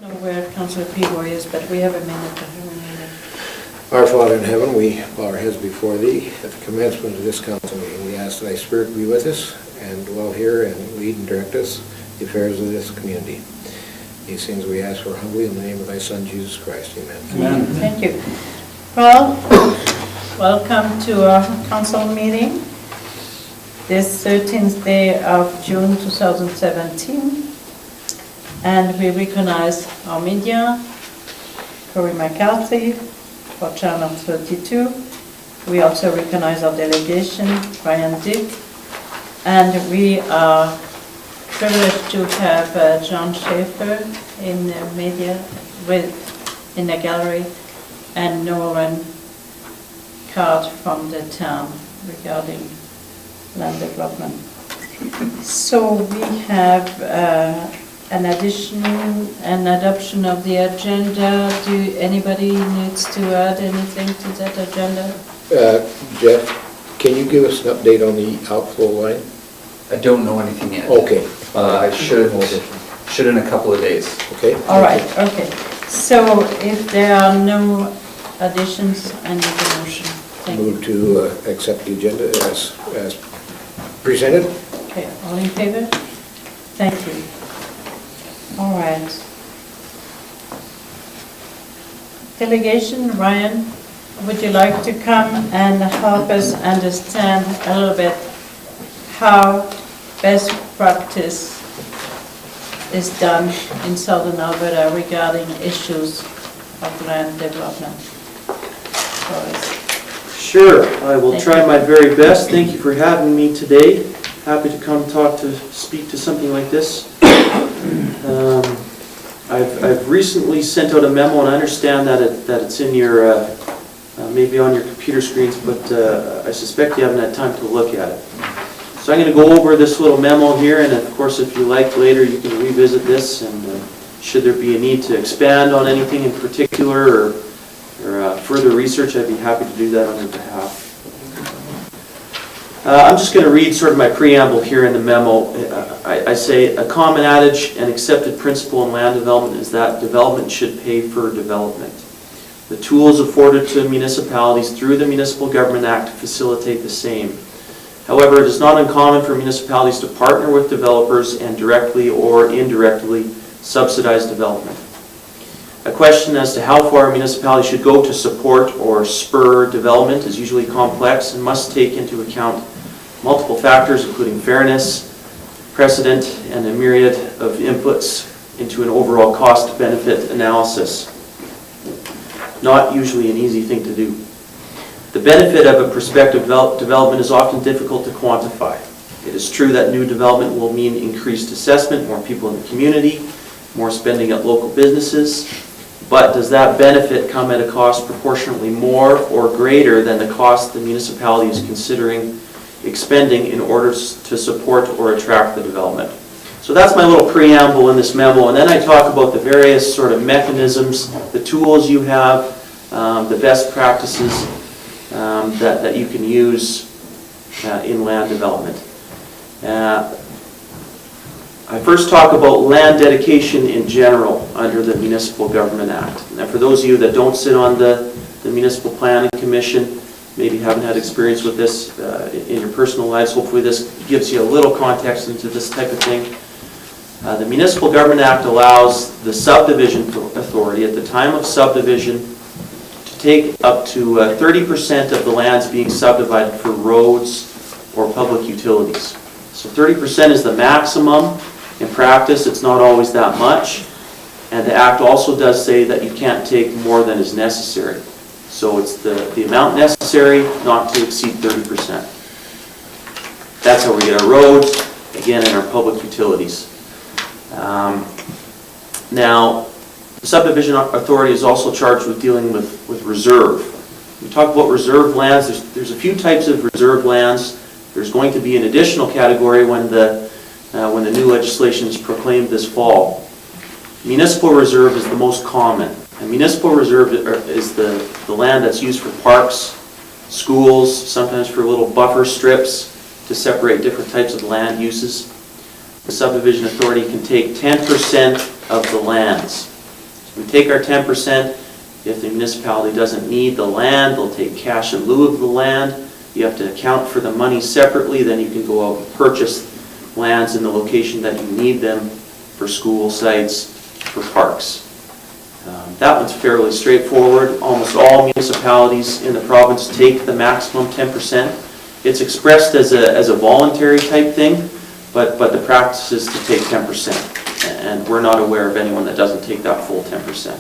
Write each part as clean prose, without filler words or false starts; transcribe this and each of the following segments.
know where Councillor Peavoy is, but we have a minute to have a minute. Our Father in heaven, we bow our heads before Thee at the commencement of this council meeting. We ask Thy Spirit be with us and dwell here and lead and direct us the affairs of this community. These things we ask for humbly in the name of Thy Son, Jesus Christ. Amen. Amen. Thank you. Well, welcome to our council meeting. This 13th day of June 2017. And we recognize our media, Corey McCarthy, for Channel 32. We also recognize our delegation, Brian Dick. And we are privileged to have John Schaefer in the media, in the gallery, and Nolan Card from the town regarding land development. So we have an adoption of the agenda. Do anybody needs to add anything to that agenda? Jeff, can you give us an update on the outflow line? I don't know anything yet. Okay. I should in a couple of days. Okay. All right, okay. So if there are no additions, I need a motion. Thank you. Move to accept the agenda as presented. Okay, all in favor? Thank you. All right. Delegation, Ryan, would you like to come and help us understand a little bit how best practice is done in Southern Alberta regarding issues of land development? Sure, I will try my very best. Thank you for having me today. Happy to come speak to something like this. I've recently sent out a memo, and I understand that it's in your, maybe on your computer screens, but I suspect you haven't had time to look at it. So I'm going to go over this little memo here, and of course, if you like later, you can revisit this, and should there be a need to expand on anything in particular or further research, I'd be happy to do that on your behalf. I'm just going to read sort of my preamble here in the memo. I say a common adage and accepted principle in land development is that development should pay for development. The tools afforded to municipalities through the Municipal Government Act facilitate the same. However, it is not uncommon for municipalities to partner with developers and directly or indirectly subsidize development. A question as to how far a municipality should go to support or spur development is usually complex and must take into account multiple factors, including fairness, precedent, and a myriad of inputs into an overall cost-benefit analysis. Not usually an easy thing to do. The benefit of a prospective development is often difficult to quantify. It is true that new development will mean increased assessment, more people in the community, more spending at local businesses. But does that benefit come at a cost proportionately more or greater than the cost the municipality is considering expending in order to support or attract the development? So that's my little preamble in this memo, and then I talk about the various sort of mechanisms, the tools you have, the best practices that you can use in land development. I first talk about land dedication in general under the Municipal Government Act. And for those of you that don't sit on the Municipal Planning Commission, maybe haven't had experience with this in your personal lives, hopefully this gives you a little context into this type of thing. The Municipal Government Act allows the subdivision authority at the time of subdivision to take up to 30% of the lands being subdivided for roads or public utilities. So 30% is the maximum. In practice, it's not always that much, and the Act also does say that you can't take more than is necessary. So it's the amount necessary not to exceed 30%. That's how we get our roads, again, and our public utilities. Now, the subdivision authority is also charged with dealing with reserve. We talk about reserve lands. There's a few types of reserve lands. There's going to be an additional category when the new legislation is proclaimed this fall. Municipal reserve is the most common. And municipal reserve is the land that's used for parks, schools, sometimes for little buffer strips to separate different types of land uses. The subdivision authority can take 10% of the lands. We take our 10%. If the municipality doesn't need the land, they'll take cash in lieu of the land. You have to account for the money separately, then you can go out and purchase lands in the location that you need them for school sites, for parks. That one's fairly straightforward. Almost all municipalities in the province take the maximum 10%. It's expressed as a voluntary type thing, but the practice is to take 10%. And we're not aware of anyone that doesn't take that full 10%.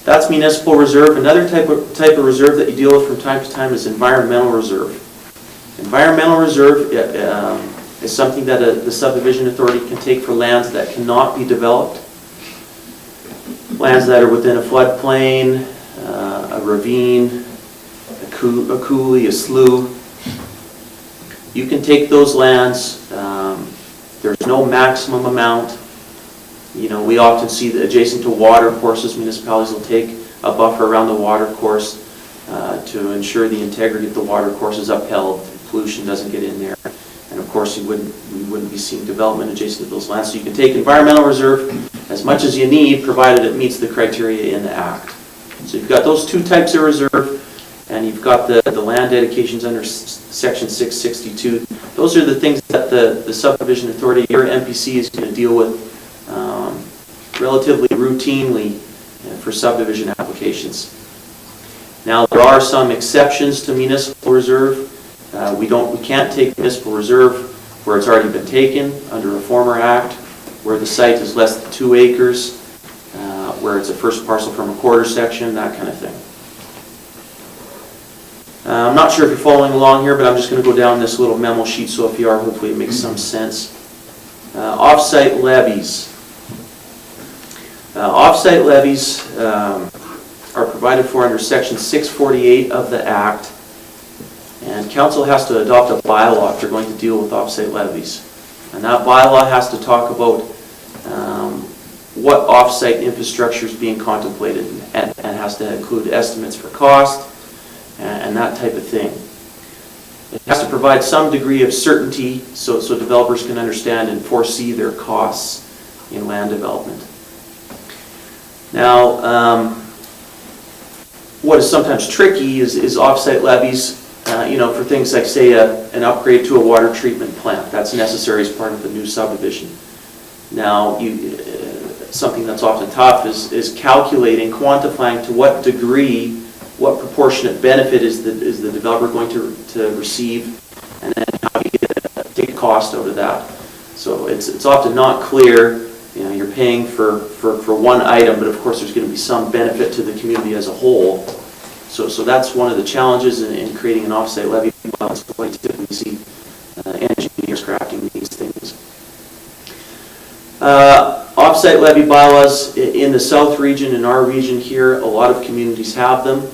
That's municipal reserve. Another type of reserve that you deal with from time to time is environmental reserve. Environmental reserve is something that the subdivision authority can take for lands that cannot be developed. Lands that are within a floodplain, a ravine, a coulee, a slough. You can take those lands. There's no maximum amount. You know, we often see that adjacent to water courses, municipalities will take a buffer around the water course to ensure the integrity of the water course is upheld, pollution doesn't get in there. And of course, we wouldn't be seeing development adjacent to those lands. So you can take environmental reserve as much as you need, provided it meets the criteria in the Act. So you've got those two types of reserve, and you've got the land dedications under Section 662. Those are the things that the subdivision authority, your MPC, is going to deal with relatively routinely for subdivision applications. Now, there are some exceptions to municipal reserve. We can't take municipal reserve where it's already been taken under a former act, where the site is less than 2 acres, where it's a first parcel from a quarter section, that kind of thing. I'm not sure if you're following along here, but I'm just going to go down this little memo sheet, so if you are, hopefully it makes some sense. Off-site levies. Off-site levies are provided for under Section 648 of the Act, and Council has to adopt a bylaw if they're going to deal with off-site levies. And that bylaw has to talk about what off-site infrastructure is being contemplated and has to include estimates for cost and that type of thing. It has to provide some degree of certainty so developers can understand and foresee their costs in land development. Now, what is sometimes tricky is off-site levies, for things like, say, an upgrade to a water treatment plant. That's necessary as part of the new subdivision. Now, something that's often tough is calculating, quantifying to what degree, what proportionate benefit is the developer going to receive, and then how do you take a cost out of that. So it's often not clear. You're paying for one item, but of course there's going to be some benefit to the community as a whole. So that's one of the challenges in creating an off-site levy. That's why you typically see engineers crafting these things. Off-site levy bylaws in the south region, in our region here, a lot of communities have them.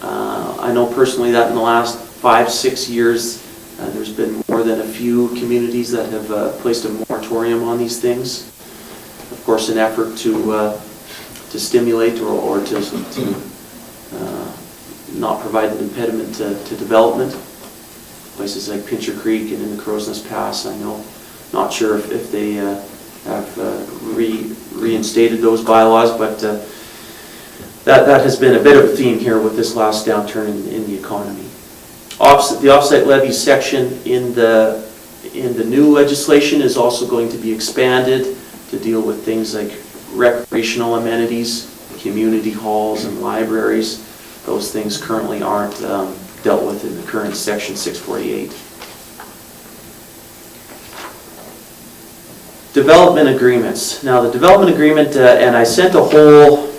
I know personally that in the last 5-6 years, there's been more than a few communities that have placed a moratorium on these things. Of course, an effort to stimulate or to not provide an impediment to development. Places like Pincher Creek and in the Crow's Nest Pass, I know. Not sure if they have reinstated those bylaws, but that has been a bit of a theme here with this last downturn in the economy. The offsite levy section in the new legislation is also going to be expanded to deal with things like recreational amenities, community halls and libraries. Those things currently aren't dealt with in the current Section 648. Development agreements. Now the development agreement, and I sent a whole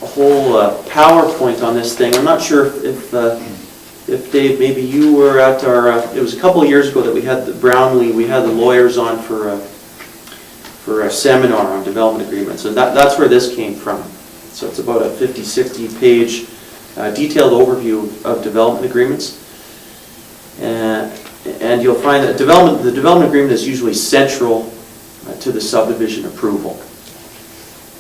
PowerPoint on this thing. I'm not sure if Dave, maybe you were at our, it was a couple of years ago that we had we had the lawyers on for a seminar on development agreements, and that's where this came from. So it's about a 50-60 page detailed overview of development agreements. And you'll find that the development agreement is usually central to the subdivision approval.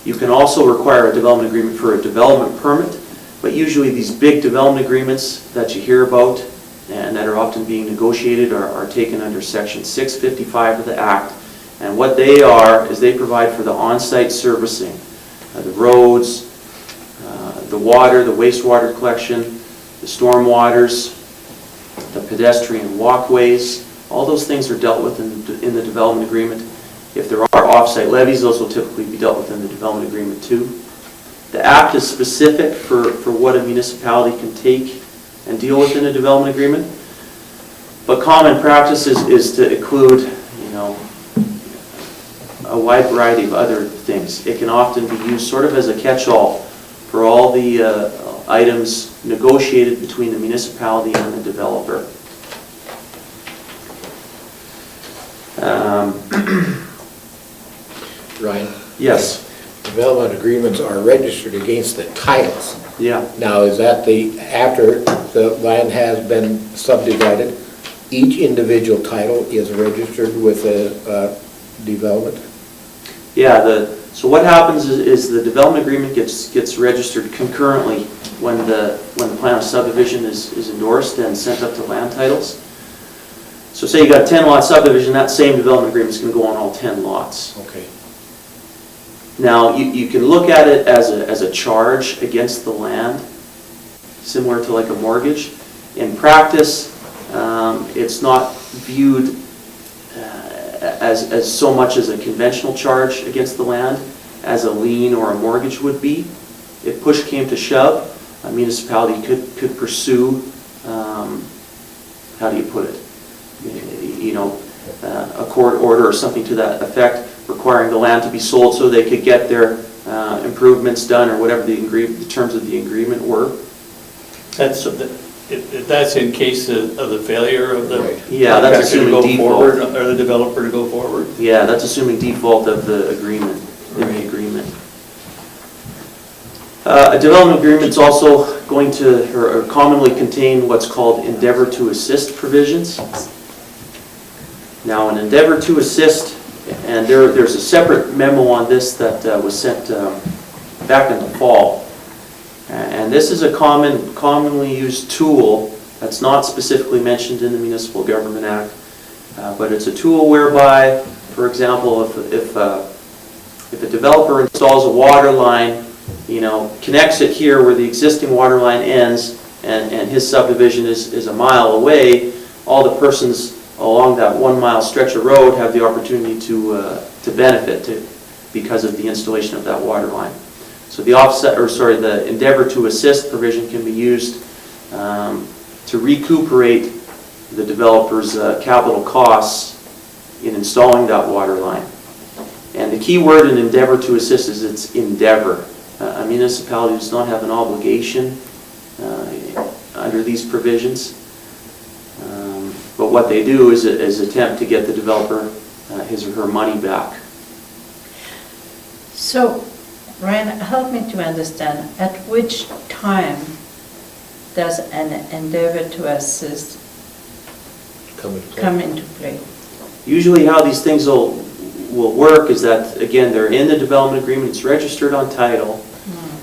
You can also require a development agreement for a development permit, but usually these big development agreements that you hear about and that are often being negotiated are taken under Section 655 of the Act. And what they are is they provide for the on-site servicing the roads, the water, the wastewater collection, the storm waters, the pedestrian walkways. All those things are dealt with in the development agreement. If there are off-site levies, those will typically be dealt with in the development agreement too. The act is specific for what a municipality can take and deal with in a development agreement. But common practice is to include, a wide variety of other things. It can often be used sort of as a catch-all for all the items negotiated between the municipality and the developer. Ryan, Yes, development agreements are registered against the titles. yeah. Now, is that after the land has been subdivided, each individual title is registered with a development? Yeah, so what happens is the development agreement gets registered concurrently when the plan of subdivision is endorsed and sent up to land titles. So say you got a 10-lot subdivision, that same development agreement is going to go on all 10 lots. Okay. Now, you can look at it as a charge against the land, similar to like a mortgage. In practice, it's not viewed as so much as a conventional charge against the land as a lien or a mortgage would be. If push came to shove, a municipality could pursue, how do you put it? A court order or something to that effect, requiring the land to be sold so they could get their improvements done or whatever the terms of the agreement were. That's in case of the failure of the Right. Yeah, that's contractor to assuming go default. forward, or the developer to go forward. Yeah, that's assuming default of the agreement, in the agreement. A development agreement is also going to, or commonly contain what's called endeavor to assist provisions. Now, an endeavor to assist, and there's a separate memo on this that was sent back in the fall. And this is a commonly used tool that's not specifically mentioned in the Municipal Government Act, but it's a tool whereby, for example, if a developer installs a water line, connects it here where the existing water line ends, and his subdivision is a mile away, all the persons along that 1 mile stretch of road have the opportunity to benefit because of the installation of that water line. So the endeavor to assist provision can be used to recuperate the developer's capital costs in installing that water line. And the key word in endeavor to assist is it's endeavor. A municipality does not have an obligation under these provisions, but what they do is attempt to get the developer his or her money back. So, Ryan, help me to understand, at which time does an endeavor to assist come into play? Usually how these things will work is that, again, they're in the development agreement, it's registered on title,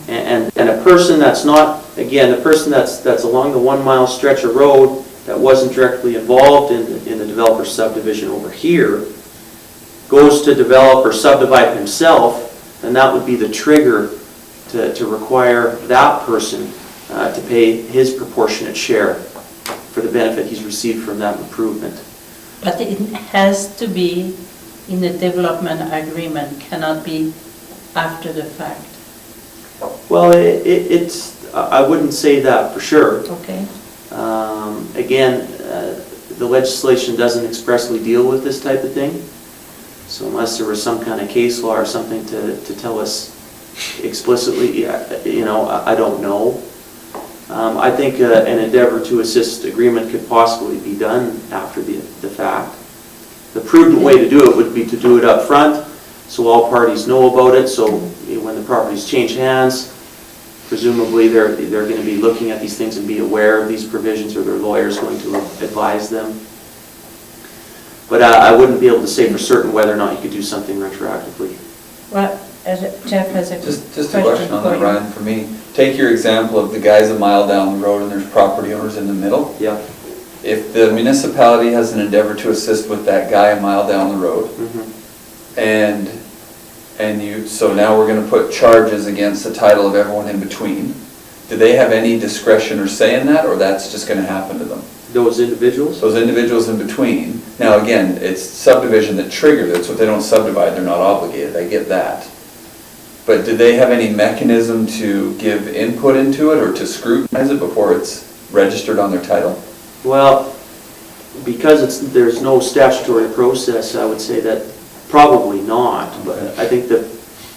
and a person that's not, again, the person that's along the 1 mile stretch of road that wasn't directly involved in the developer's subdivision over here, goes to develop or subdivide himself, then that would be the trigger to require that person to pay his proportionate share for the benefit he's received from that improvement. But it has to be in the development agreement, cannot be after the fact. Well, I wouldn't say that for sure. Okay. Again, the legislation doesn't expressly deal with this type of thing. So unless there was some kind of case law or something to tell us explicitly, I don't know. I think an endeavor to assist agreement could possibly be done after the fact. The prudent way to do it would be to do it up front, so all parties know about it, so when the properties change hands, presumably they're going to be looking at these things and be aware of these provisions, or their lawyer's going to advise them. But I wouldn't be able to say for certain whether or not you could do something retroactively. Well, Jeff has a Just a question on that, Ryan, for me. Take your example of the guy's a mile down the road and there's property owners in the middle. Yeah. If the municipality has an endeavor to assist with that guy a mile down the road, Mm-hmm. and so now we're gonna put charges against the title of everyone in between. Do they have any discretion or say in that, or that's just gonna happen to them? Those individuals? Those individuals in between, now again, it's subdivision that triggered it, so if they don't subdivide, they're not obligated, I get that. But do they have any mechanism to give input into it or to scrutinize it before it's registered on their title? Well, because there's no statutory process, I would say that probably not. But I think the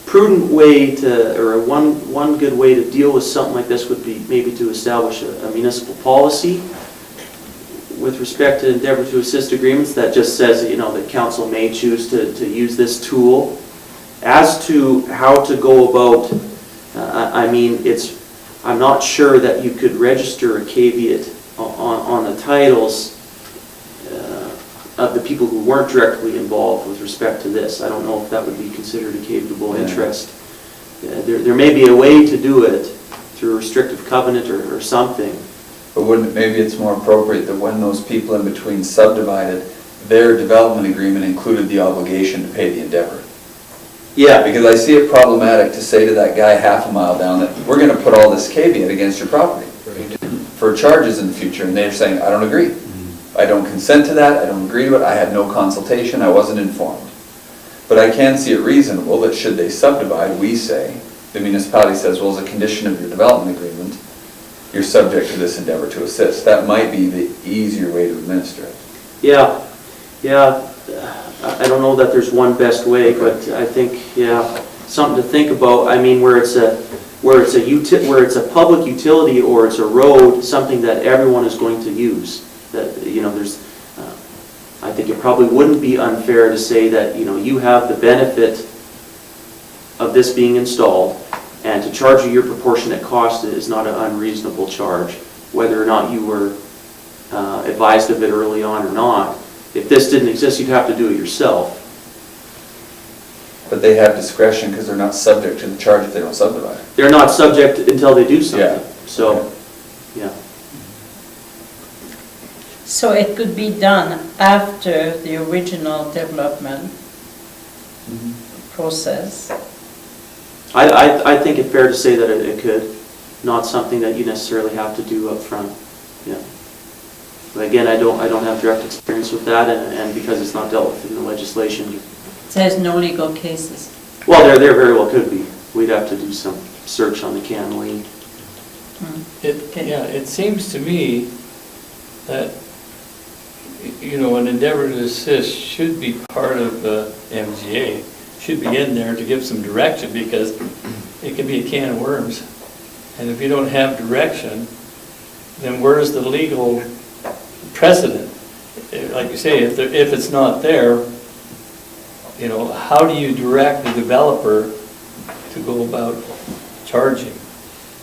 prudent way to, or one good way to deal with something like this would be maybe to establish a municipal policy with respect to endeavor to assist agreements that just says, that council may choose to use this tool. As to how to go about, I'm not sure that you could register a caveat on the titles of the people who weren't directly involved with respect to this. I don't know if that would be considered a caveatable interest. There may be a way to do it through a restrictive covenant or something. But maybe it's more appropriate that when those people in between subdivided, their development agreement included the obligation to pay the endeavor. Yeah. Because I see it problematic to say to that guy half a mile down that we're going to put all this caveat against your property for charges in the future, and they're saying, I don't agree. I don't consent to that, I don't agree to it, I had no consultation, I wasn't informed. But I can see it reasonable that should they subdivide, we say, the municipality says, well, as a condition of your development agreement, you're subject to this endeavor to assist. That might be the easier way to administer it. Yeah. I don't know that there's one best way, but I think, something to think about. I mean, where it's a public utility or it's a road, something that everyone is going to use. That I think it probably wouldn't be unfair to say that you have the benefit of this being installed, and to charge you your proportionate cost is not an unreasonable charge, whether or not you were advised of it early on or not. If this didn't exist, you'd have to do it yourself. But they have discretion because they're not subject to the charge if they don't subdivide. They're not subject until they do something. Yeah. So, yeah. So it could be done after the original development process. I think it's fair to say that it could, not something that you necessarily have to do up front. Yeah. But again, I don't have direct experience with that, and because it's not dealt with in the legislation. There's no legal cases. Well, there very well could be. We'd have to do some search on the CAN. It seems to me that, an endeavor to assist should be part of the MGA, should be in there to give some direction, because it can be a can of worms. And if you don't have direction, then where's the legal precedent? Like you say, if it's not there, how do you direct the developer to go about charging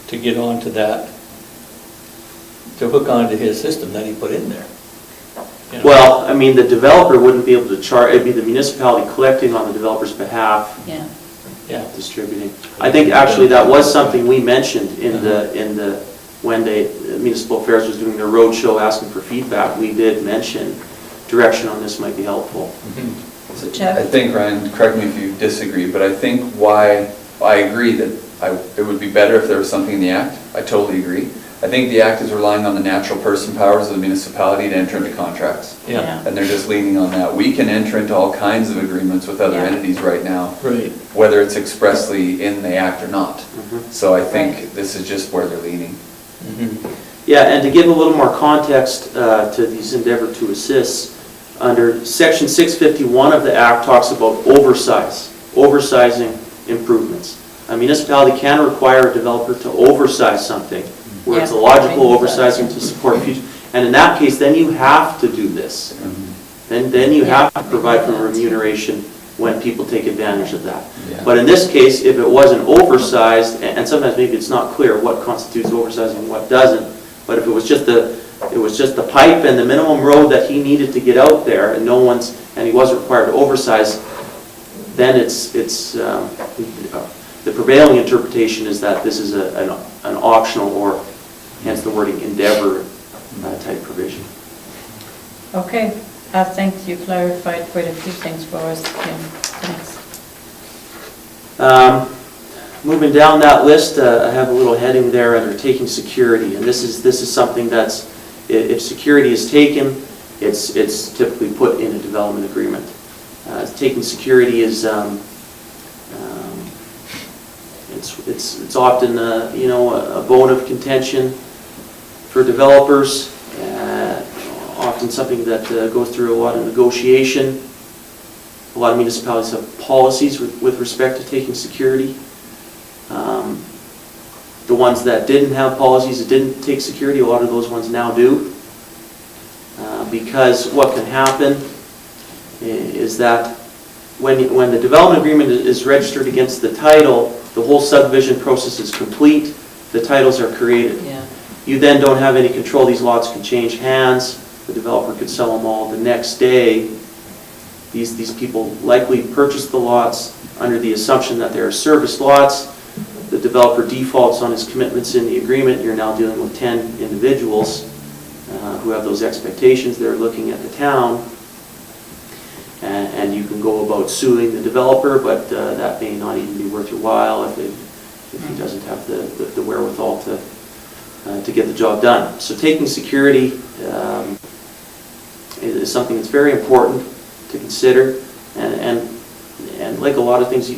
to get onto that, to hook onto his system that he put in there? Well, I mean, the developer wouldn't be able to charge, it'd be the municipality collecting on the developer's behalf. Yeah. Distributing. I think actually that was something we mentioned when Municipal Affairs was doing their roadshow asking for feedback. We did mention direction on this might be helpful. I think, Ryan, correct me if you disagree, but I think why I agree that it would be better if there was something in the Act. I totally agree. I think the Act is relying on the natural person powers of the municipality to enter into contracts. Yeah. And they're just leaning on that. We can enter into all kinds of agreements with other entities right now, Right. whether it's expressly in the Act or not. So I think this is just where they're leaning. Yeah, and to give a little more context to these endeavor to assist, under Section 651 of the Act talks about oversizing improvements. A municipality can require a developer to oversize something, where it's a logical oversizing to support future. And in that case, then you have to do this. Then you have to provide for remuneration when people take advantage of that. But in this case, if it wasn't oversized, and sometimes maybe it's not clear what constitutes oversizing and what doesn't, but if it was just the pipe and the minimum road that he needed to get out there, and he wasn't required to oversize, then the prevailing interpretation is that this is an optional, or hence the wording endeavor type provision. Okay, I think you clarified quite a few things for us, Kim. Thanks. Moving down that list, I have a little heading there under taking security, and this is something that's, if security is taken, it's typically put in a development agreement. Taking security is, it's often a bone of contention for developers. Often something that goes through a lot of negotiation. A lot of municipalities have policies with respect to taking security. The ones that didn't have policies that didn't take security, a lot of those ones now do. Because what can happen is that when the development agreement is registered against the title, the whole subdivision process is complete, the titles are created. Yeah. You then don't have any control. These lots can change hands. The developer could sell them all the next day. These people likely purchased the lots under the assumption that they're service lots. The developer defaults on his commitments in the agreement. You're now dealing with 10 individuals who have those expectations. They're looking at the town. And you can go about suing the developer, but that may not even be worth your while if he doesn't have the wherewithal to get the job done. So taking security is something that's very important to consider, and like a lot of things,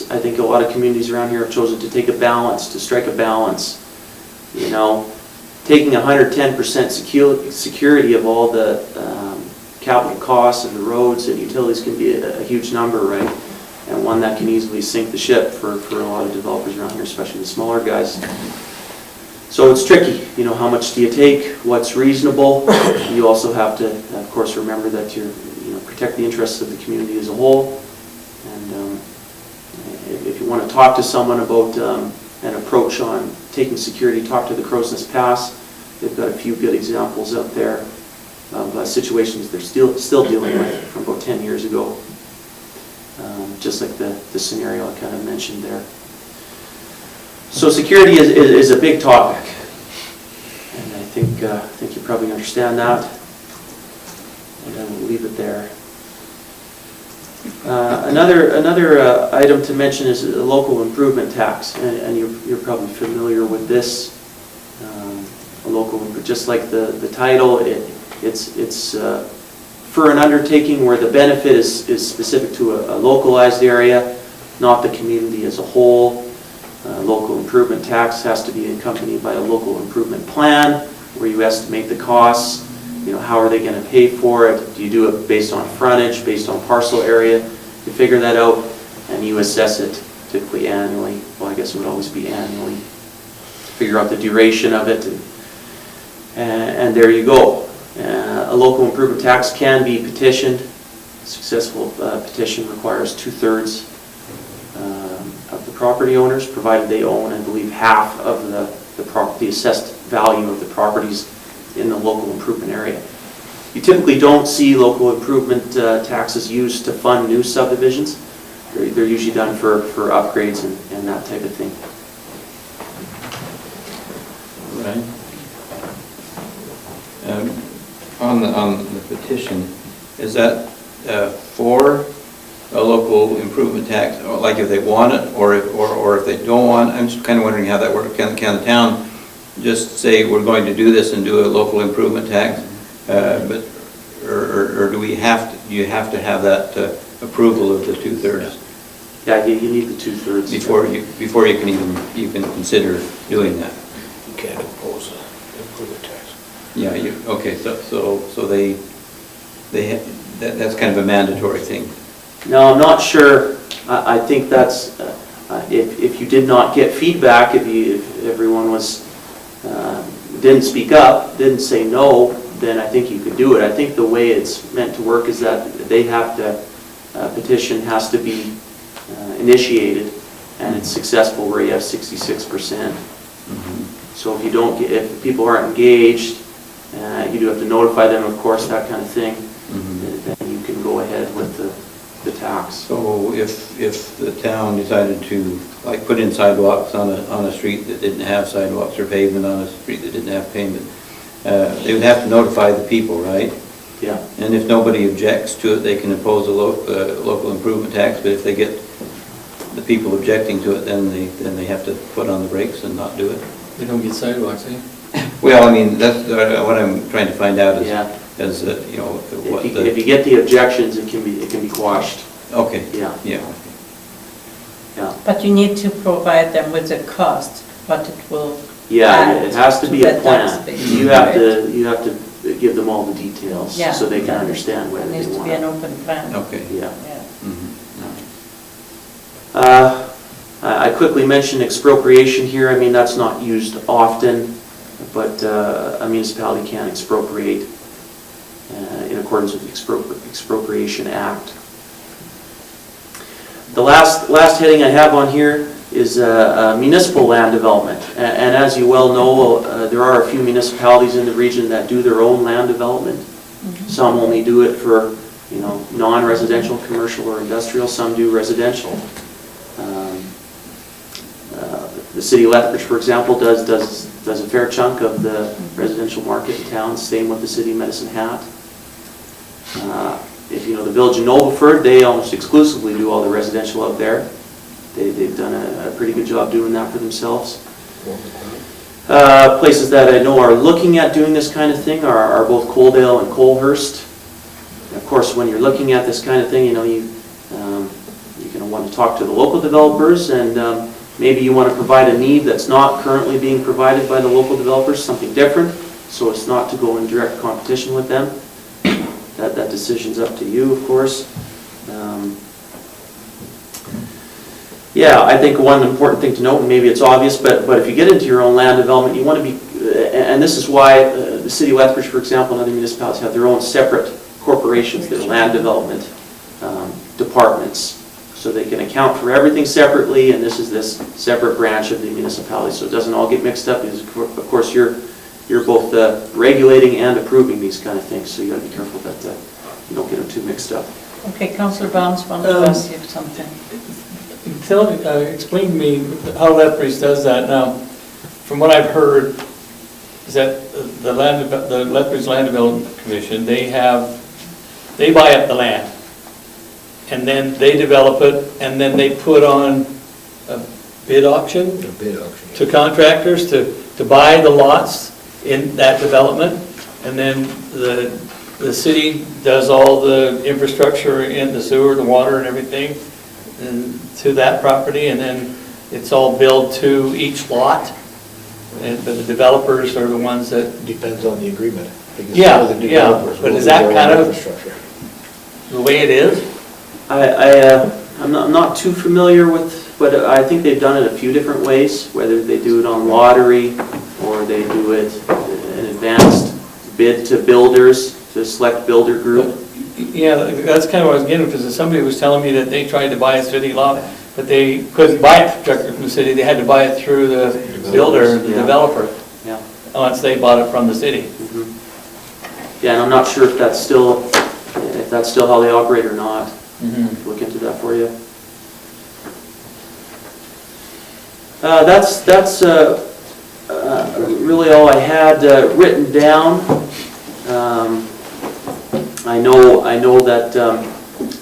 I think a lot of communities around here have chosen to take a balance, to strike a balance. Taking 110% security of all the capital costs and the roads and utilities can be a huge number, right? And one that can easily sink the ship for a lot of developers around here, especially the smaller guys. So it's tricky, how much do you take, what's reasonable? You also have to, of course, remember that you're, protect the interests of the community as a whole. And if you want to talk to someone about an approach on taking security, talk to the Crow's Nest Pass. They've got a few good examples out there of situations they're still dealing with from about 10 years ago. Just like the scenario I kind of mentioned there. So security is a big topic, and I think you probably understand that, and I will leave it there. Another item to mention is a local improvement tax, and you're probably familiar with this. A local, just like the title, it's for an undertaking where the benefit is specific to a localized area, not the community as a whole. Local improvement tax has to be accompanied by a local improvement plan where you estimate the costs. How are they going to pay for it? Do you do it based on frontage, based on parcel area? You figure that out and you assess it typically annually. Well, I guess it would always be annually. Figure out the duration of it, and there you go. A local improvement tax can be petitioned. A successful petition requires 2/3 of the property owners, provided they own, I believe, half of the assessed value of the properties in the local improvement area. You typically don't see local improvement taxes used to fund new subdivisions. They're usually done for upgrades and that type of thing. Right. On the petition, is that for a local improvement tax, or like if they want it, or if they don't want it? I'm just kind of wondering how that works. Can the town just say we're going to do this and do a local improvement tax, or do you have to have that approval of the 2/3? Yeah, you need the 2/3 before you can even consider doing that. You can't impose an improvement tax. Yeah. Okay. So that's kind of a mandatory thing. No, I'm not sure. I think that's, if you did not get feedback, if everyone didn't speak up, didn't say no, then I think you could do it. I think the way it's meant to work is that they have to, petition has to be initiated, and it's successful where you have 66%. So if people aren't engaged, you do have to notify them, of course, that kind of thing. Then you can go ahead with the tax. So if the town decided to put in sidewalks on a street that didn't have sidewalks, or pavement on a street that didn't have pavement, they would have to notify the people, right? Yeah. And if nobody objects to it, they can impose a local improvement tax. But if they get the people objecting to it, then they have to put on the brakes and not do it? They don't get sidewalks, eh? Well, I mean, that's what I'm trying to find out Yeah. is, you know, what If you the, get the objections, it can be quashed, okay, yeah, yeah. yeah. But you need to provide them with the cost, what it will Yeah, add it has to be the a tax plan. base, You have right? to give them all the details, Yeah. so they can understand It whether they needs to want be an it. open plan. Okay. Yeah. Yeah. Mhm. I quickly mentioned expropriation here. I mean, that's not used often, but a municipality can expropriate in accordance with the Expropriation Act. The last heading I have on here is municipal land development. And as you well know, there are a few municipalities in the region that do their own land development. Some only do it for, you know, non-residential, commercial, or industrial. Some do residential. The city of Lethbridge, for example, does a fair chunk of the residential market in town. Same with the city of Medicine Hat. If you know the village of Nobleford, they almost exclusively do all the residential out there. They've done a pretty good job doing that for themselves. Places that I know are looking at doing this kind of thing are both Coaldale and Colehurst. Of course, when you're looking at this kind of thing, you know, you're going to want to talk to the local developers, and maybe you want to provide a need that's not currently being provided by the local developers, something different, so it's not to go in direct competition with them. That decision's up to you, of course. Yeah, I think one important thing to note, and maybe it's obvious, but if you get into your own land development, you want to be, and this is why the city of Lethbridge, for example, and other municipalities have their own separate corporations, their land development departments, so they can account for everything separately, and this is this separate branch of the municipality, so it doesn't all get mixed up, because of course you're both regulating and approving these kind of things, so you got to be careful that you don't get them too mixed up. Okay, Councillor Barnes wanted to ask you something. Explain to me how Lethbridge does that. Now, from what I've heard, is that the Lethbridge Land Development Commission, they buy up the land, and then they develop it, and then they put on a bid auction A bid auction. to contractors to buy the lots in that development, and then the city does all the infrastructure in the sewer, the water and everything, and to that property, and then it's all billed to each lot, but the developers are the ones that... Depends on the agreement. because Yeah, some of the yeah, developers but will is do that their own kind of- infrastructure. The way it is? I'm not too familiar with, but I think they've done it a few different ways, whether they do it on lottery, or they do it an advanced bid to builders, to a select builder group. Yeah, that's kind of what I was getting, because somebody was telling me that they tried to buy a city lot, but they couldn't buy it directly from the city, they had to buy it through the builder, the Yeah. developer, Yeah. once they bought it from the city. Mhm. Yeah, and I'm not sure if that's still how they operate or not. Look into that for you. That's really all I had written down. I know that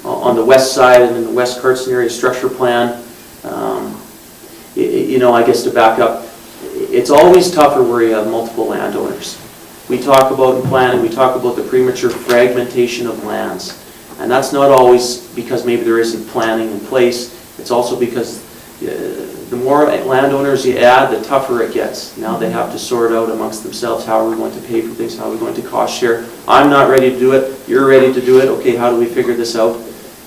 on the west side and in the West Cardston area structure plan, you know, I guess to back up, it's always tougher where you have multiple landowners. We talk about in planning, we talk about the premature fragmentation of lands. And that's not always because maybe there isn't planning in place. It's also because the more landowners you add, the tougher it gets. Now they have to sort out amongst themselves, how are we going to pay for things, how are we going to cost share? I'm not ready to do it, you're ready to do it, okay, how do we figure this out?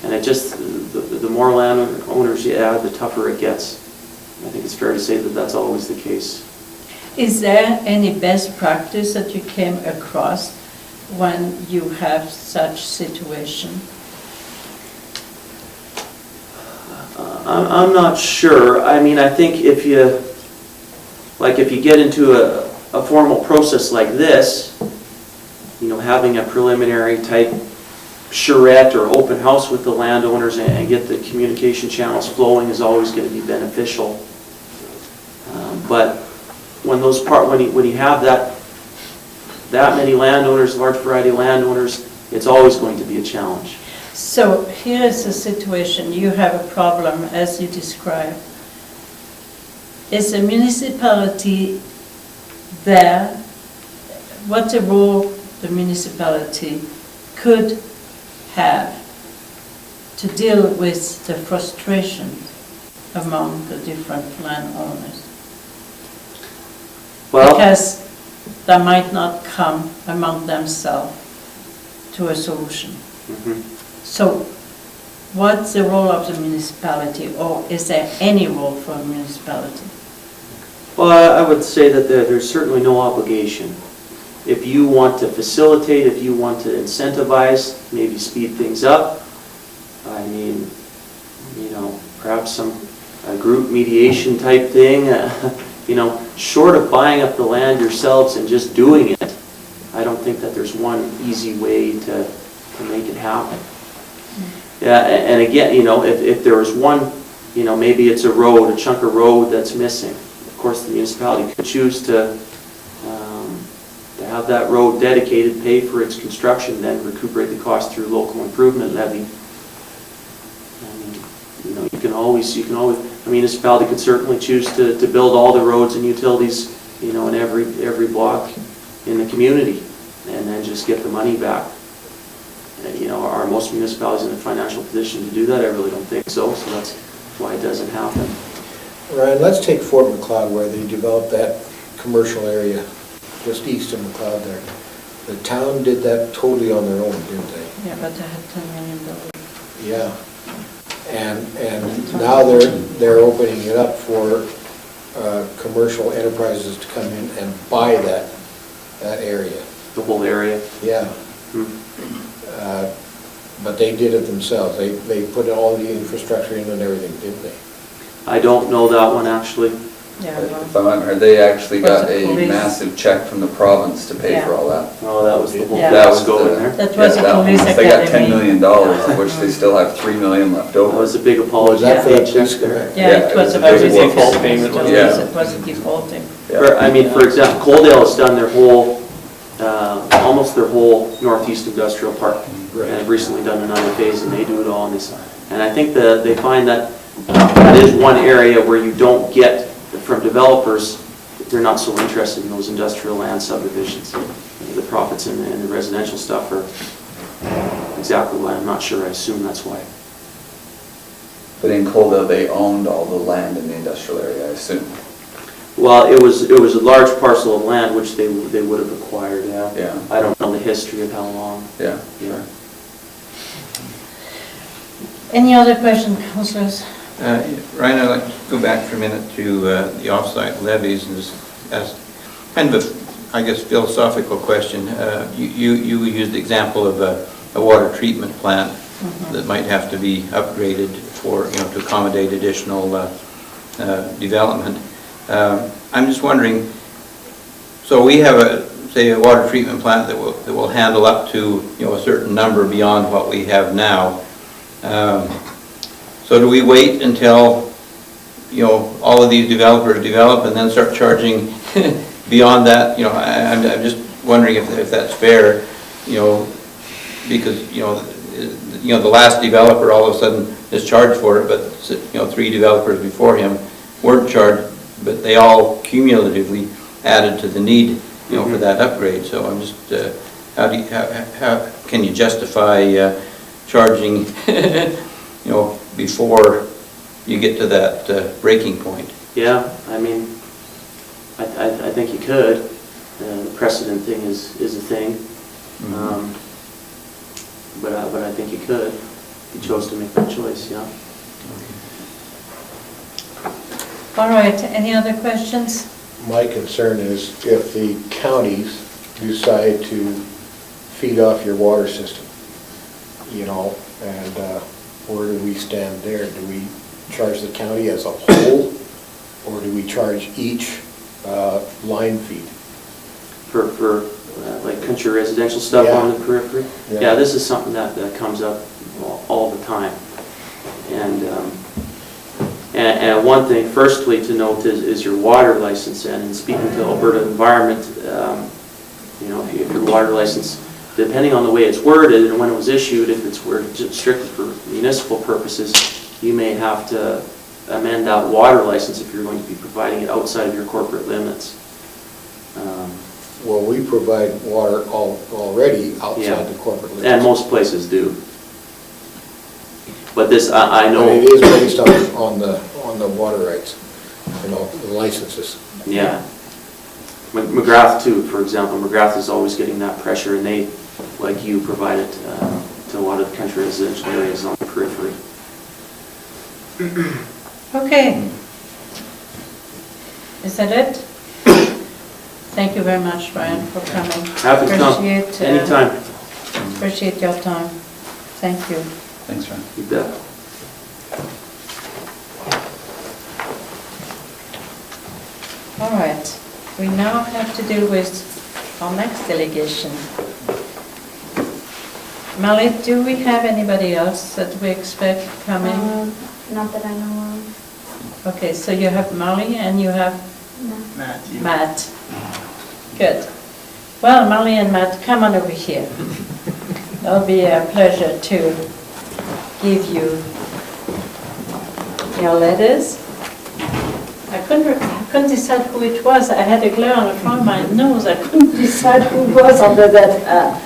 And it just, the more landowners you add, the tougher it gets. I think it's fair to say that that's always the case. Is there any best practice that you came across when you have such situation? I'm not sure. I mean, I think if you get into a formal process like this, you know, having a preliminary type charrette or open house with the landowners and get the communication channels flowing is always going to be beneficial. But when you have that many landowners, large variety of landowners, it's always going to be a challenge. So here is the situation, you have a problem as you described. Is the municipality there, what's the role the municipality could have to deal with the frustration among the different landowners? Well, Because they might not come among themselves to a solution. mhm. So what's the role of the municipality, or is there any role for a municipality? Well, I would say that there's certainly no obligation. If you want to facilitate, if you want to incentivize, maybe speed things up, I mean, you know, perhaps a group mediation type thing, you know, short of buying up the land yourselves and just doing it, I don't think that there's one easy way to make it happen. Yeah, and again, you know, if there was one, you know, maybe it's a road, a chunk of road that's missing. Of course, the municipality could choose to have that road dedicated, pay for its construction, then recuperate the cost through local improvement levy. I mean, you know, you can always, a municipality could certainly choose to build all the roads and utilities, you know, in every block in the community, and then just get the money back. You know, are most municipalities in a financial position to do that? I really don't think so, so that's why it doesn't happen. Ryan, let's take Fort McLeod where they developed that commercial area just east of McLeod there. The town did that totally on their own, didn't they? Yeah, but they had $10 million. Yeah. And now they're opening it up for commercial enterprises to come in and buy that area. The whole area. Yeah. But they did it themselves. They put all the infrastructure in and everything, didn't they? I don't know that one, actually. Yeah, If I'm not heard, they actually got Was it a police? massive check from the province to pay for all that. Oh, that was the whole Yeah. That was fiasco in there. That was yeah, a that police They got academy. $10 million, of which they still have $3 million left That over. was a big Was apology. that for that check police there. correct? Yeah, it was a That was police a default academy. payment, Police, yeah. It was a defaulting. I mean, for example, Coaldale has done their whole, almost their whole northeast industrial park. Right. And have recently done another phase, and they do it all on this. And I think that they find that that is one area where you don't get, from developers, they're not so interested in those industrial land subdivisions. The profits in the residential stuff are exactly why, I'm not sure, I assume that's why. But in Coaldale, they owned all the land in the industrial area, I assume. Well, it was a large parcel of land which they would have acquired, yeah. Yeah. I don't know the history of how long. Yeah. Yeah. Any other questions, councillors? Ryan, I'd like to go back for a minute to the off-site levies and just ask kind of a, I guess, philosophical question. You used the example of a water treatment plant that might have to be upgraded for, you know, to accommodate additional development. I'm just wondering, so we have say a water treatment plant that will handle up to, you know, a certain number beyond what we have now. So do we wait until, you know, all of these developers develop and then start charging beyond that? You know, I'm just wondering if that's fair, you know, because, you know, the last developer all of a sudden is charged for it, but, you know, 3 developers before him weren't charged, but they all cumulatively added to the need, you know, for that upgrade. So I'm just, how can you justify charging, you know, before you get to that breaking point? Yeah, I mean, I think you could. The precedent thing is a thing. But I think you could. You chose to make that choice, yeah. All right, any other questions? My concern is if the counties decide to feed off your water system, you know, and where do we stand there? Do we charge the county as a whole, or do we charge each line feed? For like country residential stuff Yeah. on the periphery? Yeah. Yeah, this is something that comes up all the time. And one thing, firstly, to note is your water license. And in speaking to Alberta Environment, you know, if your water license depending on the way it's worded and when it was issued, if it's worded strictly for municipal purposes, you may have to amend that water license if you're going to be providing it outside of your corporate limits. Well, we provide water already Yeah. outside the corporate limits. And most places do. But this, I know. But it is based on the water rights, the licenses. Yeah. McGrath too, for example, McGrath is always getting that pressure, and they, like you, provide it to a lot of the country residential areas on the periphery. Okay. Is that it? Thank you very much, Brian, for coming. Happy to come, Appreciate, anytime. Appreciate your time. Thank you. Thanks, Ryan. You bet. All right. We now have to deal with our next delegation. Molly, do we have anybody else that we expect coming? Not that I know of. Okay, so you have Molly and you have No. Matt. Good. Well, Molly and Matt, come on over here. It'll be a pleasure to give you your letters. I couldn't decide who it was. I had a glare on the front of my nose. I couldn't decide who was under that.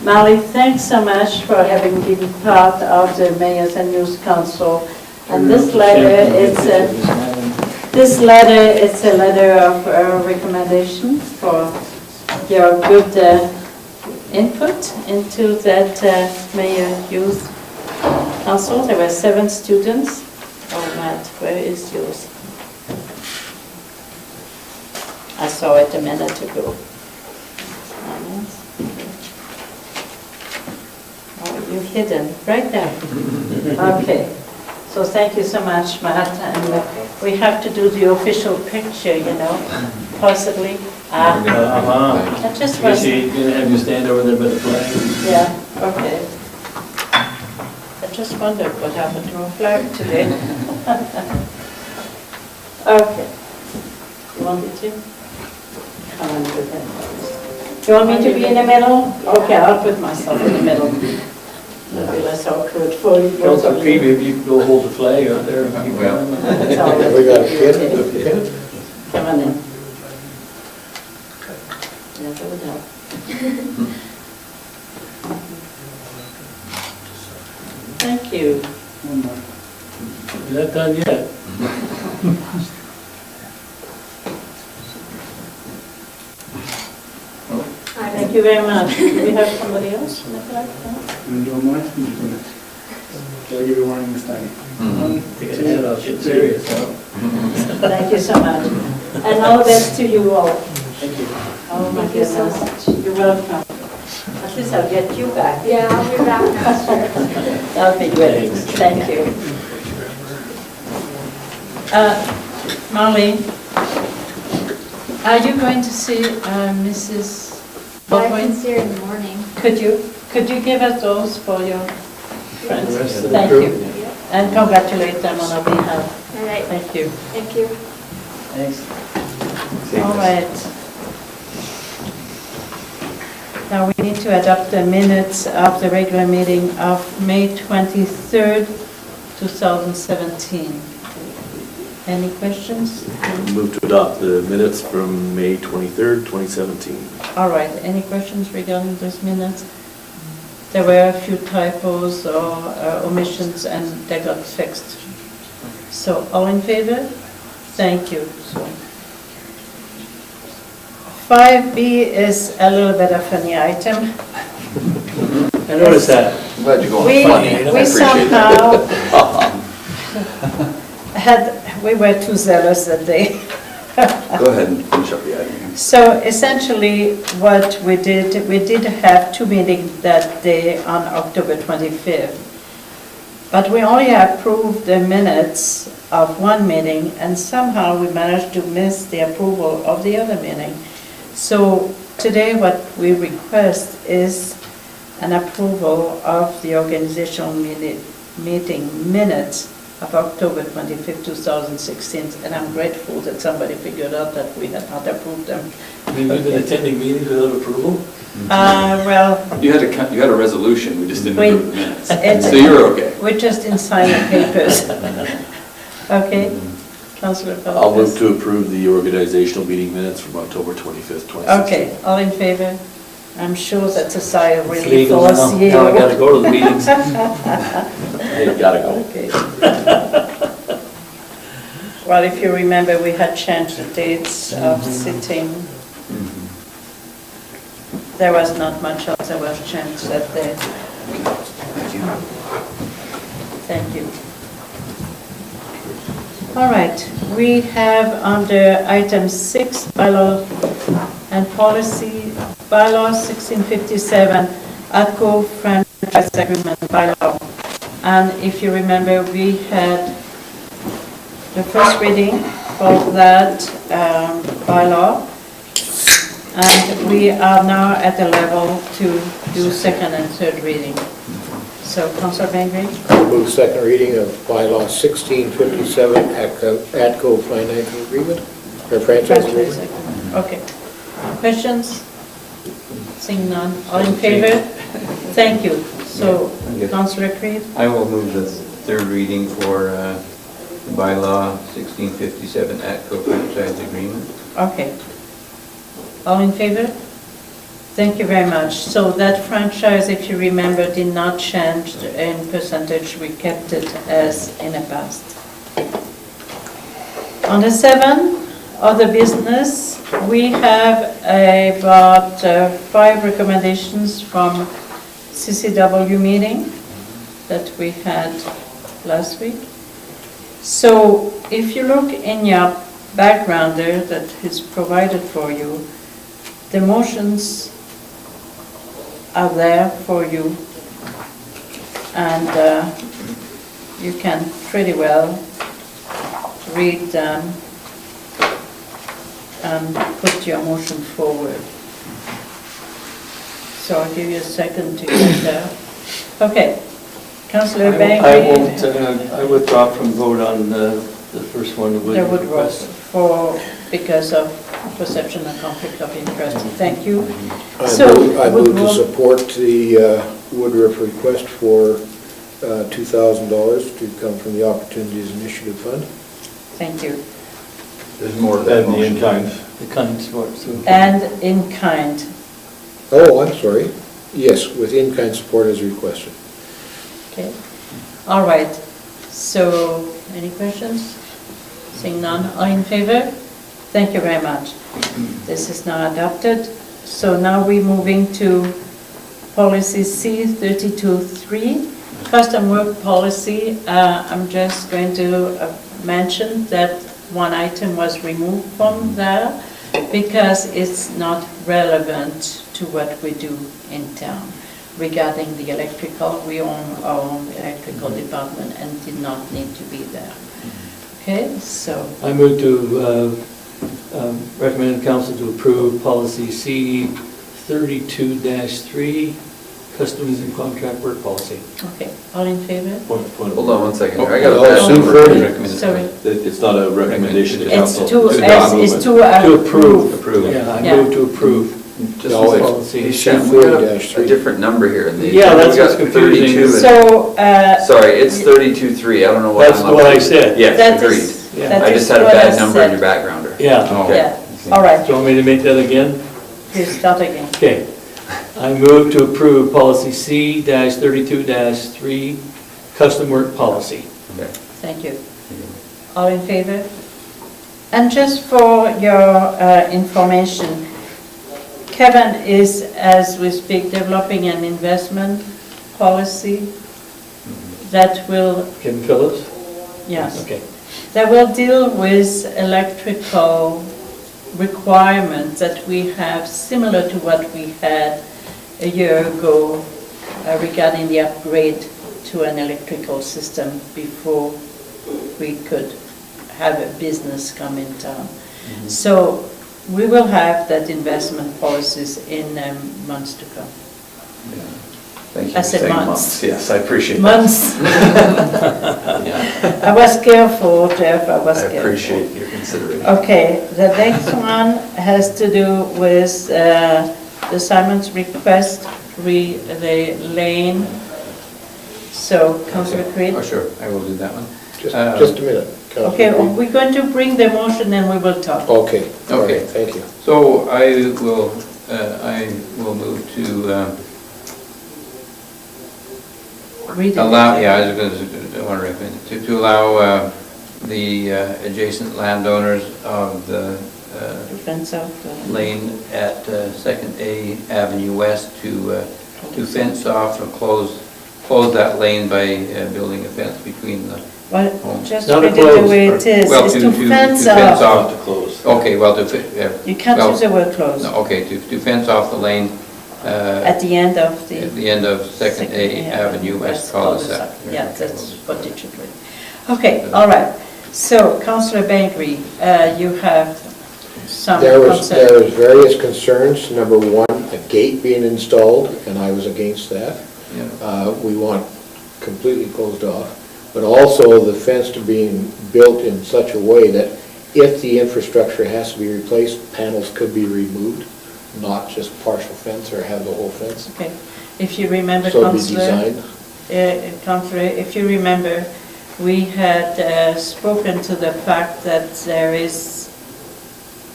Molly, thanks so much for having been part of the Mayors and Youth Council. And this letter, it's a letter of recommendation for your good input into that Mayor Youth Council. There were 7 students. Oh, Matt, where is yours? I saw it a minute ago. Oh, you're hidden, right there. Okay. So thank you so much, Matt, and we have to do the official picture, possibly. I just was, Tracy, gonna have you stand over there by the flag? yeah, okay. I just wondered what happened to our flag today. Okay. You want me to? Come on, do that. You want me to be in the middle? Okay, I'll put myself in the middle. It'll be less awkward for you. Councillor Peavoy, if you could go hold the flag out there. That's all right. We got a kid? Come on in. Yeah, that would help. Thank you. Is that done yet? Thank you very much. Do we have somebody else in the flag? I'll give you warning this time. Take a head off, get serious. Thank you so much. And all the best to you all. Thank you. Oh my Thank you so goodness. You're welcome. At least I'll get you back. Yeah, I'll be back next year. That'll be great. Thank you. Molly, are you going to see Mrs. I can Peavoy? see her in the morning. Could you give us those for your friends? The rest of the Thank crew. you. And congratulate them on our behalf. All right, Thank you. thank you. Thanks. All right. Now we need to adopt the minutes of the regular meeting of May 23rd, 2017. Any questions? Move to adopt the minutes from May 23rd, 2017. All right, any questions regarding those minutes? There were a few typos or omissions and they got fixed. So all in favor? Thank you. So 5B is a little bit of a funny item. I noticed that. I'm glad you're going We funny. I appreciate somehow that. we were too zealous that day. Go ahead and finish up the item. So essentially, what we did have 2 meetings that day on October 25th. But we only approved the minutes of 1 meeting, and somehow we managed to miss the approval of the other meeting. So today what we request is an approval of the organizational meeting minutes of October 25th, 2016, and I'm grateful that somebody figured out that we had not approved them. We've been attending meetings without approval? Well, You had a resolution, we just didn't Wait. approve the minutes. It's- So you're okay. we just didn't sign the papers. Okay, Councillor Barfuss. I'll move to approve the organizational meeting minutes from October 25th, 2016. Okay, all in favor? I'm sure that's a sigh of It's relief legal for now. us Now I gotta here. go to the meetings. Hey, gotta go. Okay. Well, if you remember, we had changed the dates of sitting. There was not much else that was changed that day. Thank you. All right, we have under item 6, bylaw and policy, bylaw 1657, ATCO franchise agreement bylaw. And if you remember, we had the first reading of that bylaw, and we are now at the level to do second and third reading. So, Councillor Bengry? I move second reading of bylaw 1657, ATCO financial agreement, or franchise agreement. Okay. Questions? Seeing none. All in favor? Thank you. So, Yes. Councillor Creed? I will move the third reading for bylaw 1657 ATCO franchise agreement. Okay. All in favor? Thank you very much. So that franchise, if you remember, did not change in percentage. We kept it as in the past. On the 7, other business, we have about 5 recommendations from CCW meeting that we had last week. So if you look in your background there that is provided for you, the motions are there for you, and you can pretty well read them and put your motion forward. So I'll give you a second to get there. Okay, Councillor Bengry. I withdraw from vote on the first one with There would request. because of perception of conflict of interest. Thank you. I So, move to Woodrow- support the Woodruff request for $2,000 to come from the Opportunities Initiative Fund. Thank you. There's more And the in-kind. The kind support, so. And in kind. Oh, I'm sorry. Yes, with in-kind support as requested. Okay. All right. So, any questions? Seeing none, all in favor? Thank you very much. This is now adopted. So now we're moving to policy C-32-3, custom work policy. I'm just going to mention that one item was removed from there because it's not relevant to what we do in town. Regarding the electrical, we own our own electrical department and did not need to be there. Okay, so, I move to recommend council to approve policy C-32-3, customs and contract work policy. okay, all in favor? Hold on one second, I got a Oh, bad C number. 30. Sorry. It's not a recommendation to It's council. to, It's it's to approve. Approve. Yeah, I Yeah. move to approve. Just No, a second. policy. Hey, Shem, we got a C-40-3. different number here in the. Yeah, that's we got what's confusing. 32 and- So, Sorry, it's 32-3, I don't know what I'm That's looking what I at. said. Yes, that agreed. is, Yeah. that I is just had a what I bad number in your said. backgrounder. Yeah. Oh. Yeah, all right, Do you want me to make that again? please start again. Okay. I move to approve policy C-32-3, custom work policy. Okay. Thank you. All in favor? And just for your information, Kevin is, as we speak, developing an investment policy that will, Kevin Phillips? yes, Okay. that will deal with electrical requirements that we have, similar to what we had a year ago regarding the upgrade to an electrical system before we could have a business come in town. So we will have that investment policies in months to come. Thank you I for said saying months. months. Yes, I appreciate that. Months. I was careful, Jeff, I was I careful. appreciate your consideration. Okay, the next one has to do with the Simon's request, the lane. So, Councillor Creed? Oh, sure, I will do that one. Just a minute. Councillor Okay, Creed. we're going to bring the motion and we will talk. Okay, all right, Okay. thank you. So I will move to Read it. allow, yeah, I was going to, want to recommend, to allow the adjacent landowners of the Fence off the- lane at Second A Avenue West to fence off or close that lane by building a fence between the, Well, Oh. just Not a read it close, the way or- it is, well, it's to to fence off. Not to close. Okay, well, You can't well, use the word close. no, okay, to fence off the lane At the end of the... at the end of Second A Avenue West cul-de-sac. Yeah, that's what it should read. Okay, all right. So, Councillor Bengry, you have some There concern. was various concerns. Number one, a gate being installed, and I was against that. Yeah. We want completely closed off, but also the fence to being built in such a way that if the infrastructure has to be replaced, panels could be removed, not just partial fence or have the whole fence. Okay, if you remember, So it'd be Councillor, designed. Councillor, if you remember, we had spoken to the fact that there is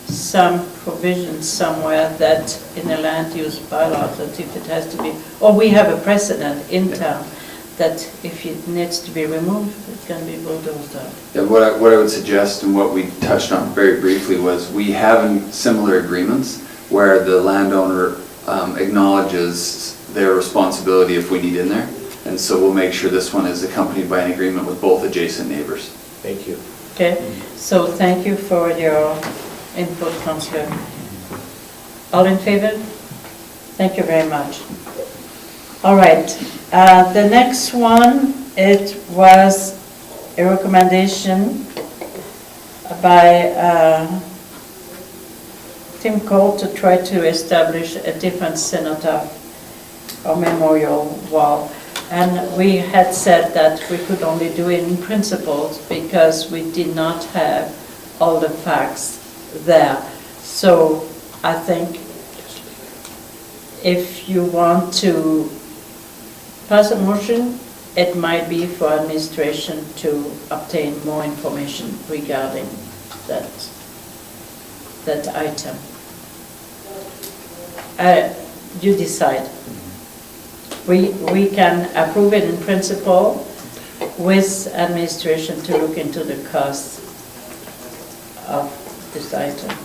some provision somewhere that in the land use bylaw, that if it has to be, or we have a precedent in town, that if it needs to be removed, it can be bulldozed out. Yeah, what I would suggest, and what we touched on very briefly, was we have similar agreements where the landowner acknowledges their responsibility if we need in there. And so we'll make sure this one is accompanied by an agreement with both adjacent neighbors. Thank you. Okay, so thank you for your input, Councillor. All in favor? Thank you very much. All right, the next one, it was a recommendation by Tim Cole to try to establish a different cenotaph or memorial wall. And we had said that we could only do it in principles because we did not have all the facts there. So I think if you want to pass a motion, it might be for administration to obtain more information regarding that item. You decide. We can approve it in principle with administration to look into the cost of this item.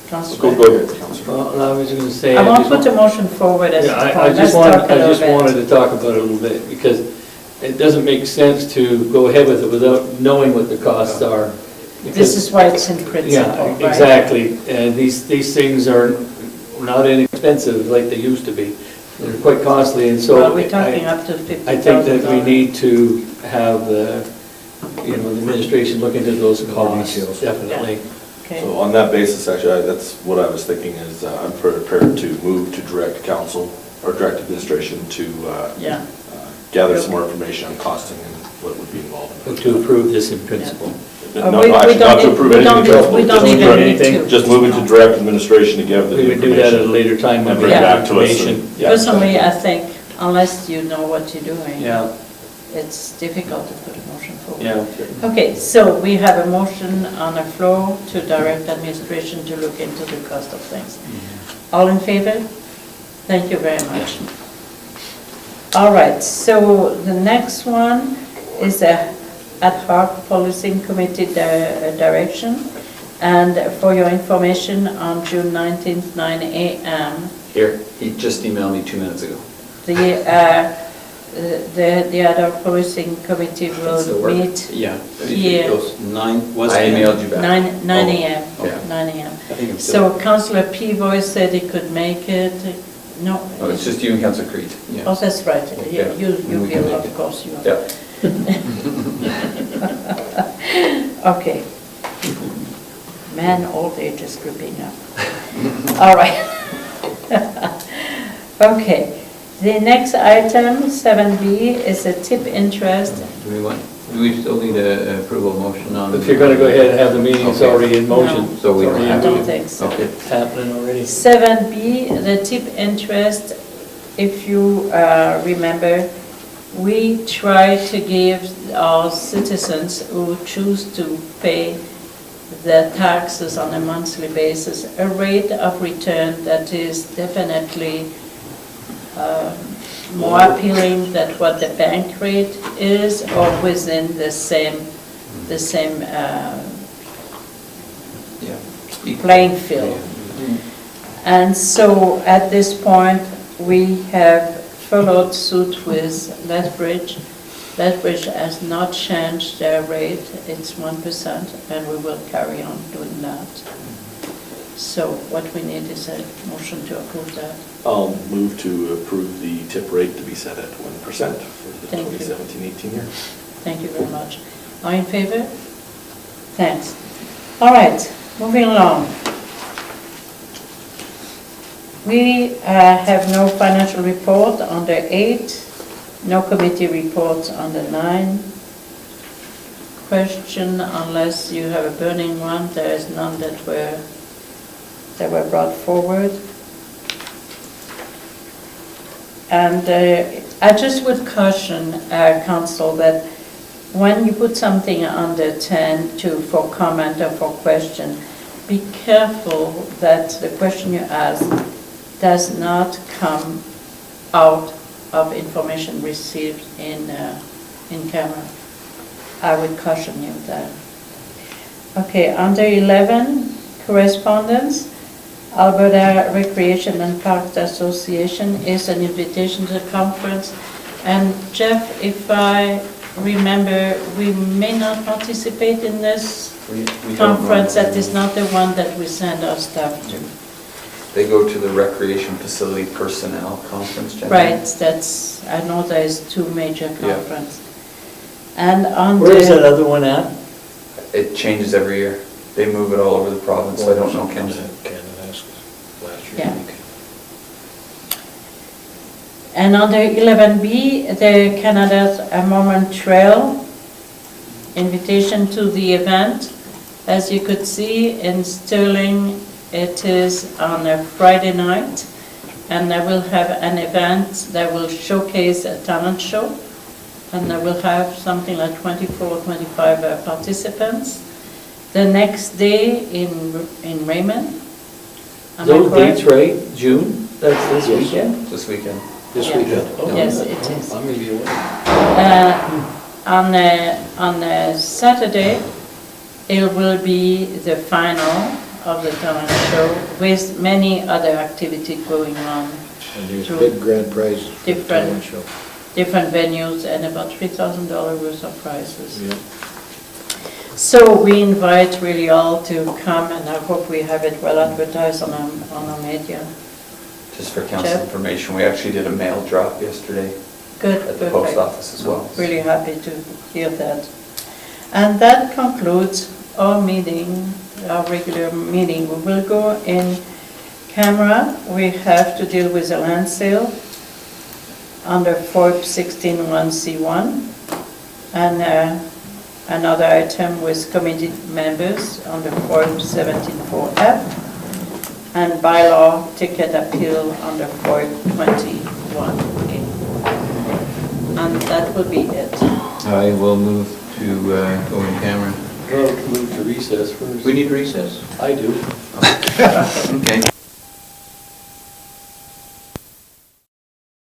Councillor? Go ahead, Councillor. Well, I was going to say. I won't put a motion forward as Yeah, a I point. Let's just talk a I just little wanted bit. to talk about it a little bit, because it doesn't make sense to go ahead with it without knowing what the costs are. This is why it's in principle, Yeah, right? exactly, and these things are not inexpensive like they used to be. They're quite costly, and so. Well, we're talking up to $50,000. I think that we need to have the administration look into those costs, details. definitely. Okay. So on that basis, actually, that's what I was thinking is I'm prepared to move to direct council or direct administration to Yeah. gather some more information on costing and what would be involved. To approve this in principle. No, We actually, don't not to need- approve we anything don't in need- principle. we don't just even direct- need to. Just moving to direct administration to gather the We would do that at a information. later time when And we bring it have back to us. information. and- yeah. Personally, I think unless you know what you're doing, Yeah, it's difficult to put a motion forward. yeah. Okay, so we have a motion on the floor to direct administration to look into the cost of things. All in favor? Thank you very much. All right, so the next one is a ad hoc policing committee direction. And for your information, on June 19th, 9 a.m., Here, he just emailed me 2 minutes ago. the ad hoc policing committee That's the will work. meet Yeah. Here. Those 9, what's I the- emailed you back. 9 a.m. Okay. 9 a.m. I think it's So Councillor Peavoy said he could make it, no? Oh, it's just you and Councillor Creed. yeah. Oh, that's right, Yeah. you We can will, make of it. course, you will. Yeah. Okay. Man, old age is creeping up. All right. Okay, The next item, 7B, is a tip interest. Do we still need a approval motion on? If you're gonna go ahead and have the meeting, it's Okay. already in motion. So we don't It's already have I in- don't think so. Okay. It's happening already. 7B, the tip interest, if you remember, we try to give our citizens who choose to pay their taxes on a monthly basis a rate of return that is definitely more appealing than what the bank rate is, or within the same playing field. And so at this point, we have followed suit with Lethbridge. Lethbridge has not changed their rate, it's 1%, and we will carry on doing that. So what we need is a motion to approve that. I'll move to approve the tip rate to be set at 1% for the Thank you. 2017-18 year. Thank you very much. Are you in favor? Thanks. All right, moving along. We have no financial report under 8, no committee reports under 9. Question, unless you have a burning one, there is none that were brought forward. And I just would caution council that when you put something under 10 for comment or for question, be careful that the question you ask does not come out of information received in camera. I would caution you that. Okay, under 11, correspondence. Alberta Recreation and Parks Association is an invitation to the conference. And Jeff, if I remember, we may not participate in this We don't conference. know. That is not the one that we send our staff to. They go to the Recreation Facility Personnel Conference, generally. Right, that's, I know there's 2 major Yeah. conferences. And on Where is that the, other one at? It changes every year. They move it all over the province, so I don't know, Canada. Canada's last year. Yeah. And under 11B, the Canada's A Moment Trail, invitation to the event. As you could see in Sterling, it is on a Friday night, and they will have an event that will showcase a talent show, and they will have something like 24, 25 participants. The next day in Raymond. Am I Those correct? dates right, June? That's this Yes. weekend? This weekend. This Yeah. weekend. Oh, Yes, it is. I'm gonna be away. On a Saturday, it will be the final of the talent show with many other activities going on, And there's True. big grand prizes for the Different. talent show. different venues, and about $3,000 worth of prizes. Yeah. So we invite really all to come, and I hope we have it well advertised on our media. Just for council Jeff? information, we actually did a mail drop yesterday Good, at the post perfect. office as well. Really happy to hear that. And that concludes our meeting, our regular meeting. We will go in camera. We have to deal with a land sale under FOIP 161C1, and another item with committee members under FOIP 174F, and bylaw ticket appeal under FOIP 21A. And that will be it. I will move to go in camera. Well, move to recess first. We need recess? I do. Okay.